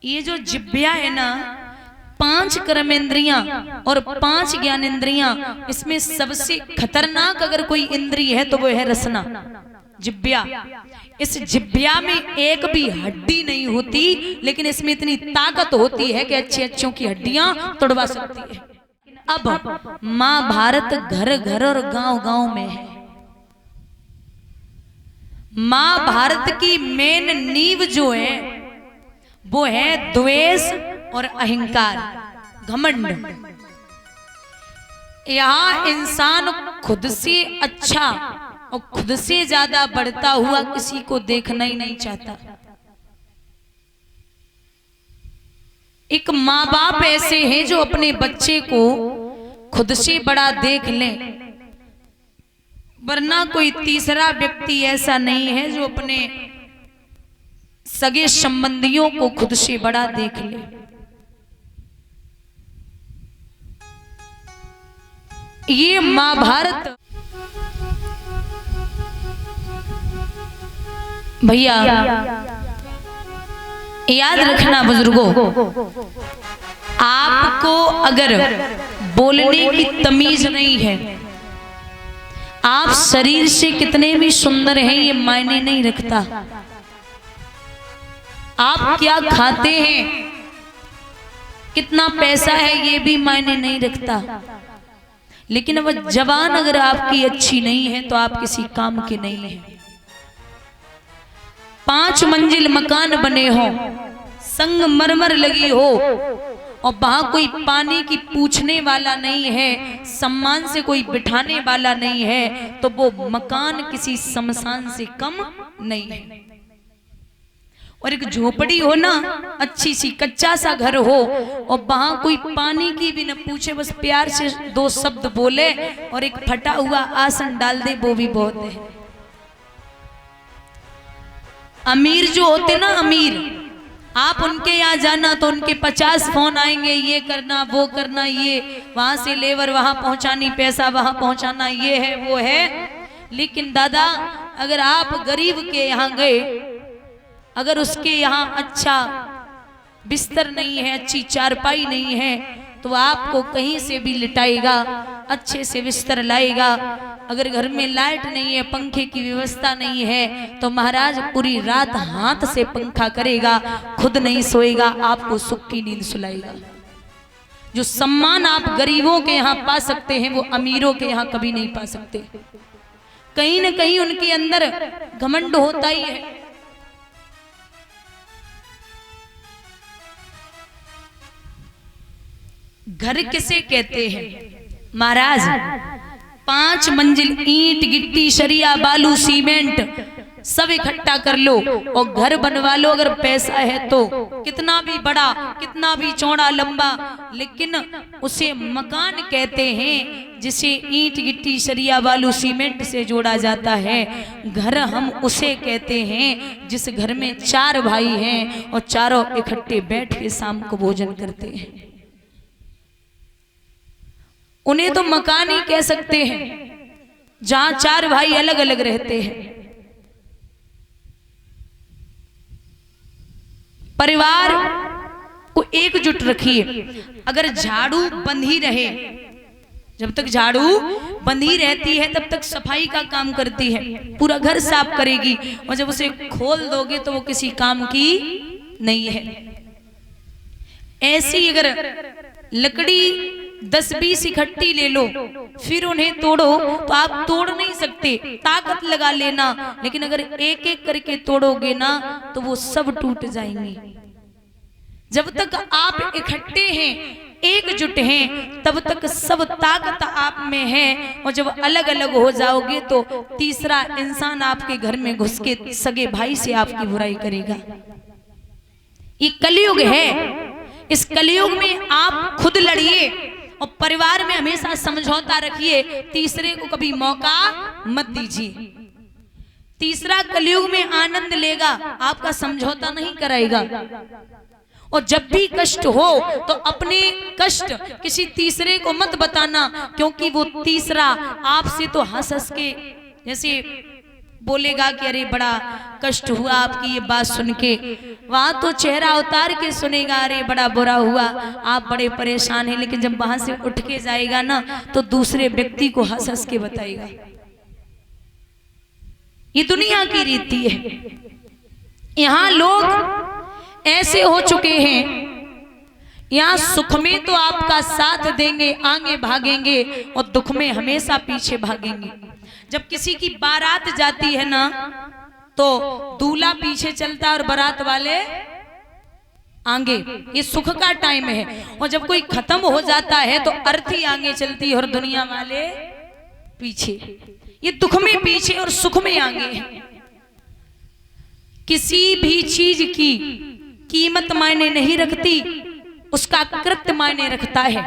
ये जो जिब्या है ना, 5 कर्मेंद्रियां और 5 ज्ञानेंद्रियां, इसमें सबसे खतरनाक अगर कोई इंद्रिय है तो वो है रसना, जिब्या। इस जिब्या में एक भी हड्डी नहीं होती, लेकिन इसमें इतनी ताकत होती है कि अच्छे अच्छों की हड्डियां तोड़वा सकती है। अब महाभारत घर घर और गांव गांव में है। महाभारत की मेन नींव जो है वो है द्वेष और अहंकार, घमंड। यहां इंसान खुद से अच्छा और खुद से ज्यादा बढ़ता हुआ किसी को देखना ही नहीं चाहता। एक माँ बाप ऐसे हैं जो अपने बच्चे को खुद से बड़ा देख लें, वरना कोई तीसरा व्यक्ति ऐसा नहीं है जो अपने सगे संबंधियों को खुद से बड़ा देख ले। ये महाभारत भैया याद रखना बुजुर्गों, आपको अगर बोलने की तमीज नहीं है, आप शरीर से कितने भी सुंदर हैं ये मायने नहीं रखता। आप क्या खाते हैं, कितना पैसा है ये भी मायने नहीं रखता। लेकिन वह जबान अगर आपकी अच्छी नहीं है तो आप किसी काम के नहीं हैं। 5 मंजिल मकान बने हो, संगमरमर लगी हो और वहां कोई पानी की पूछने वाला नहीं है, सम्मान से कोई बिठाने वाला नहीं है, तो वो मकान किसी शमशान से कम नहीं है। और एक झोपड़ी हो ना, अच्छी सी कच्चा सा घर हो और वहां कोई पानी की भी न पूछे, बस प्यार से 2 शब्द बोले और एक फटा हुआ आसन डाल दे, वो भी बहुत है। अमीर जो होते ना, अमीर, आप उनके यहाँ जाना तो उनके 50 फोन आएंगे, ये करना वो करना, ये वहां से लेबर वहां पहुंचानी, पैसा वहां पहुंचाना, ये है वो है। लेकिन दादा अगर आप गरीब के यहाँ गए, अगर उसके यहाँ अच्छा बिस्तर नहीं है, अच्छी चारपाई नहीं है, तो आपको कहीं से भी लिटाएगा, अच्छे से बिस्तर लाएगा। अगर घर में लाइट नहीं है, पंखे की व्यवस्था नहीं है, तो महाराज पूरी रात हाथ से पंखा करेगा, खुद नहीं सोएगा, आपको सुख की नींद सुलाएगा। जो सम्मान आप गरीबों के यहाँ पा सकते हैं, वो अमीरों के यहाँ कभी नहीं पा सकते। कहीं न कहीं उनके अंदर घमंड होता ही है। घर किसे कहते हैं महाराज? 5 मंजिल ईंट गिट्टी सरिया बालू सीमेंट सब इकट्ठा कर लो और घर बनवा लो, अगर पैसा है तो, कितना भी बड़ा, कितना भी चौड़ा लंबा, लेकिन उसे मकान कहते हैं जिसे ईंट गिट्टी सरिया बालू सीमेंट से जोड़ा जाता है। घर हम उसे कहते हैं जिस घर में 4 भाई हैं और चारों इकट्ठे बैठ के शाम को भोजन करते हैं। उन्हें तो मकान ही कह सकते हैं जहां 4 भाई अलग अलग रहते हैं। परिवार को एकजुट रखिए। अगर झाड़ू बंधी रहे, जब तक झाड़ू बंधी रहती है तब तक सफाई का काम करती है, पूरा घर साफ करेगी, और जब उसे खोल दोगे तो वो किसी काम की नहीं है। ऐसी अगर लकड़ी 10-20 इकट्ठी ले लो, फिर उन्हें तोड़ो तो आप तोड़ नहीं सकते, ताकत लगा लेना, लेकिन अगर एक एक करके तोड़ोगे ना तो वो सब टूट जाएंगे। जब तक आप इकट्ठे हैं, एकजुट हैं, तब तक सब ताकत आप में है, और जब अलग अलग हो जाओगे तो तीसरा इंसान आपके घर में घुस के सगे भाई से आपकी बुराई करेगा। ये कलयुग है। इस कलयुग में आप खुद लड़िए और परिवार में हमेशा समझौता रखिए, तीसरे को कभी मौका मत दीजिए। तीसरा कलयुग में आनंद लेगा, आपका समझौता नहीं कराएगा। और जब भी कष्ट हो तो अपने कष्ट किसी तीसरे को मत बताना, क्योंकि वो तीसरा आपसे तो हंस हंस के जैसे बोलेगा कि अरे बड़ा कष्ट हुआ आपकी ये बात सुन के, वहां तो चेहरा उतार के सुनेगा अरे बड़ा बुरा हुआ, आप बड़े परेशान हैं। लेकिन जब वहां से उठ के जाएगा ना तो दूसरे व्यक्ति को हंस हंस के बताएगा। ये दुनिया की रीति है। यहाँ लोग ऐसे हो चुके हैं, यहाँ सुख में तो आपका साथ देंगे, आगे भागेंगे, और दुख में हमेशा पीछे भागेंगे। जब किसी की बारात जाती है ना तो दूल्हा पीछे चलता है और बारात वाले आगे, ये सुख का टाइम है। और जब कोई खत्म हो जाता है तो अर्थी आगे चलती है और दुनिया वाले पीछे। ये दुख में पीछे और सुख में आगे है। किसी भी चीज की कीमत मायने नहीं रखती, उसका कृत्य मायने रखता है।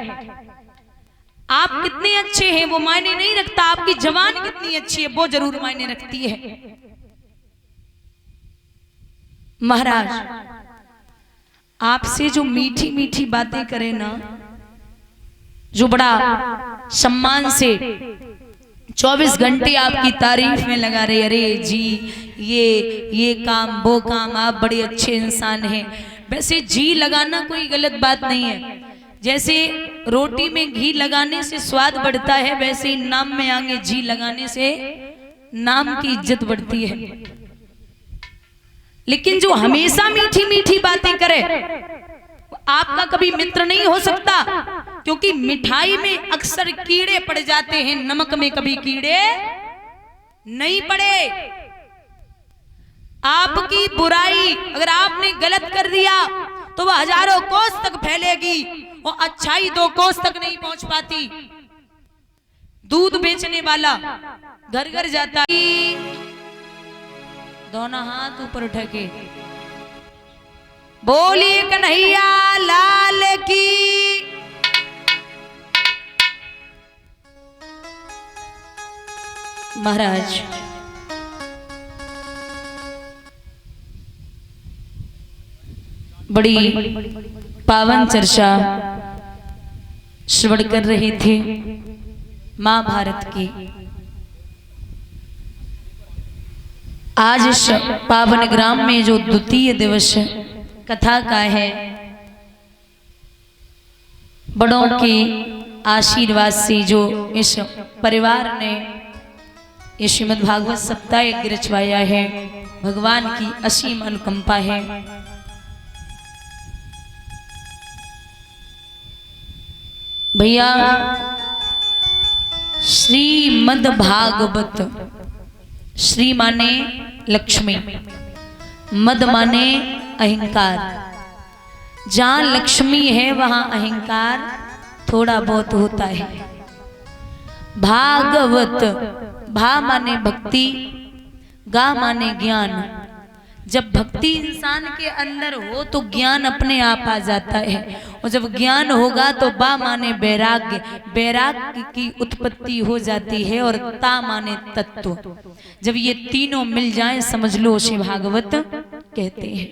आप कितने अच्छे हैं वो मायने नहीं रखता, आपकी जवान कितनी अच्छी है वो जरूर मायने रखती है। महाराज आपसे जो मीठी मीठी बातें करे ना, जो बड़ा सम्मान से 24 घंटे आपकी तारीफ में लगा रहे, अरे जी ये काम वो काम, आप बड़े अच्छे इंसान हैं। वैसे जी लगाना कोई गलत बात नहीं है। जैसे रोटी में घी लगाने से स्वाद बढ़ता है, वैसे ही नाम में आगे जी लगाने से नाम की इज्जत बढ़ती है। लेकिन जो हमेशा मीठी मीठी बातें करे आपका कभी मित्र नहीं हो सकता, क्योंकि मिठाई में अक्सर कीड़े पड़ जाते हैं, नमक में कभी कीड़े नहीं पड़े। आपकी बुराई अगर आपने गलत कर दिया तो वह हजारों कोस तक फैलेगी, और अच्छाई 2 कोस तक नहीं पहुंच पाती। दूध बेचने वाला घर घर जाता है, दोनों हाथ ऊपर उठा के बोलिए कन्हैया लाल की। महाराज बड़ी पावन चर्चा श्रवण कर रहे थे महाभारत की। आज इस पावन ग्राम में जो द्वितीय दिवस कथा का है, बड़ों के आशीर्वाद से जो इस परिवार ने ये श्रीमद् भागवत सप्ताह यज्ञ रचवाया है, भगवान की असीम अनुकंपा है। भैया श्रीमद् भागवत, श्री माने लक्ष्मी, मद माने अहंकार। जहां लक्ष्मी है वहां अहंकार थोड़ा बहुत होता है। भागवत, भा माने भक्ति, गा माने ज्ञान। जब भक्ति इंसान के अंदर हो तो ज्ञान अपने आप आ जाता है, और जब ज्ञान होगा तो बा माने वैराग्य, वैराग्य की उत्पत्ति हो जाती है, और ता माने तत्व। जब ये तीनों मिल जाएं समझ लो उसे भागवत कहते हैं।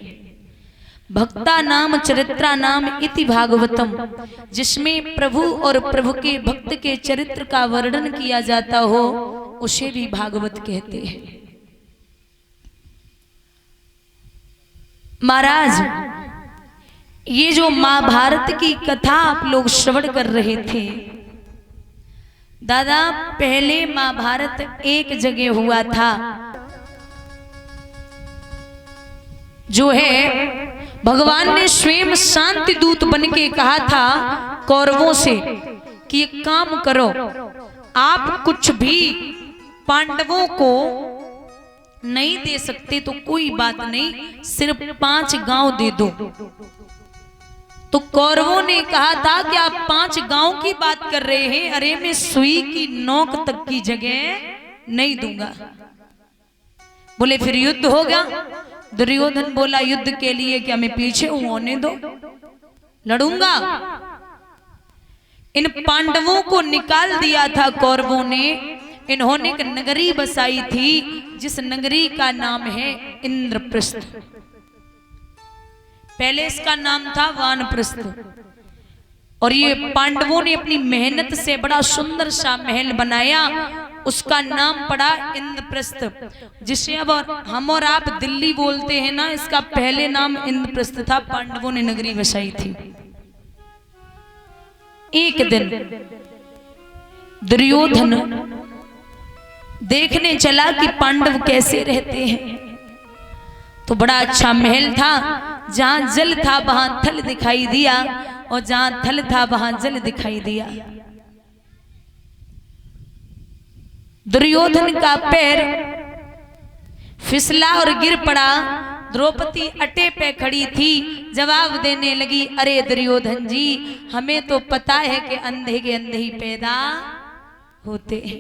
भक्ता नाम चरित्रा नाम इति भागवतम, जिसमें प्रभु और प्रभु के भक्त के चरित्र का वर्णन किया जाता हो उसे भी भागवत कहते हैं। महाराज ये जो महाभारत की कथा आप लोग श्रवण कर रहे थे, दादा पहले महाभारत एक जगह हुआ था, जो है भगवान ने स्वयं शांति दूत बन के कहा था कौरवों से कि एक काम करो, आप कुछ भी पांडवों को नहीं दे सकते तो कोई बात नहीं, सिर्फ 5 गांव दे दो। तो कौरवों ने कहा था कि आप 5 गांव की बात कर रहे हैं, अरे मैं सुई की नोक तक की जगह नहीं दूंगा। बोले फिर युद्ध होगा। दुर्योधन बोला युद्ध के लिए क्या मैं पीछे हूं, होने दो, लड़ूंगा। इन पांडवों को निकाल दिया था कौरवों ने। इन्होंने एक नगरी बसाई थी जिस नगरी का नाम है इंद्रप्रस्थ। पहले इसका नाम था वानप्रस्थ। और ये पांडवों ने अपनी मेहनत से बड़ा सुंदर सा महल बनाया उसका नाम पड़ा इंद्रप्रस्थ, जिसे अब हम और आप दिल्ली बोलते हैं ना, इसका पहले नाम इंद्रप्रस्थ था। पांडवों ने नगरी बसाई थी। एक दिन दुर्योधन देखने चला कि पांडव कैसे रहते हैं, तो बड़ा अच्छा महल था, जहां जल था वहां थल दिखाई दिया, और जहां थल था वहां जल दिखाई दिया। दुर्योधन का पैर फिसला और गिर पड़ा। द्रौपदी अटे पे खड़ी थी, जवाब देने लगी, अरे दुर्योधन जी, हमें तो पता है कि अंधे के अंधे ही पैदा होते हैं,